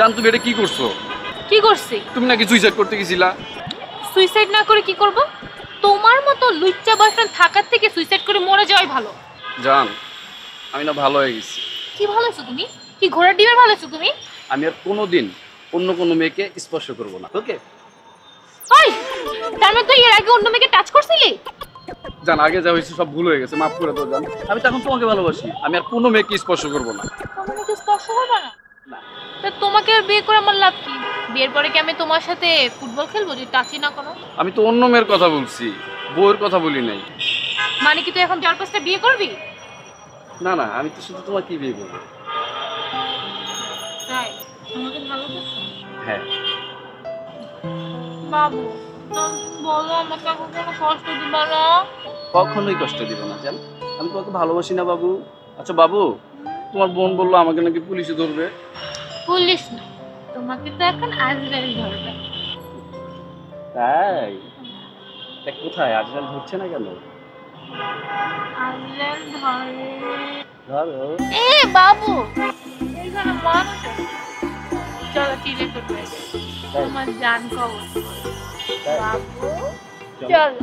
জান তুমি এটা কি করছো? কি করছি? তুমি নাকি সুইসাইড করতে গেছিলা। সুইসাইড না করে কি করব? তোমার মতো লুচ্চা বয়ফ্রেন্ড থাকার থেকে সুইসাইড করে মরে যাওয়াই ভালো। জান আমি না ভালো হয়ে গেছি। কি ভালো আছো তুমি? কি ঘোড়ার ডিমের ভালো আছো তুমি? আমি আর কোনোদিন অন্য কোনো মেয়েকে স্পর্শ করব না। ওকে? ওই, তার মানে তুই এর আগে অন্য মেয়েকে টাচ করছিলি? জান আগে যা হয়েছে সব ভুল হয়ে গেছে, মাফ করে দাও জান। আমি তো এখন তোমাকে ভালোবাসি, আমি আর কোনো মেয়েকে স্পর্শ করব না। তোমাকে কি স্পর্শ করবে না? তা তোমাকে আর বিয়ে করে আমার লাভ কি? বিয়ের পরে কি আমি তোমার সাথে ফুটবল খেলবো যদি টাচই না করো? আমি তো অন্য মেয়ের কথা বলছি, বউয়ের কথা বলি নাই। মানে কি তুই এখন 4-5টা বিয়ে করবি? না না, আমি তো শুধু তোমাকে বিয়ে করবো। তাই তোমাকে ভালোবাসো? হ্যাঁ। বাবু, বলো আমাকে এখন কোনো কষ্ট দিবা না? কখনোই কষ্ট দিব না জান, আমি তোমাকে ভালোবাসি না বাবু। আচ্ছা বাবু, তোমার বোন বললো আমাকে নাকি পুলিশে ধরবে। পুলিশ না, তোমাকে তো এখন আজরাইল ধরবে। তাই? তা কোথায় আজকাল ধরছে না কেন? আজরাইল ধরে। ধরো। এ বাবু, এখানে মানুষ আছে। চলো চিলে করবে, তোমার জান কবর। বাবু চলো।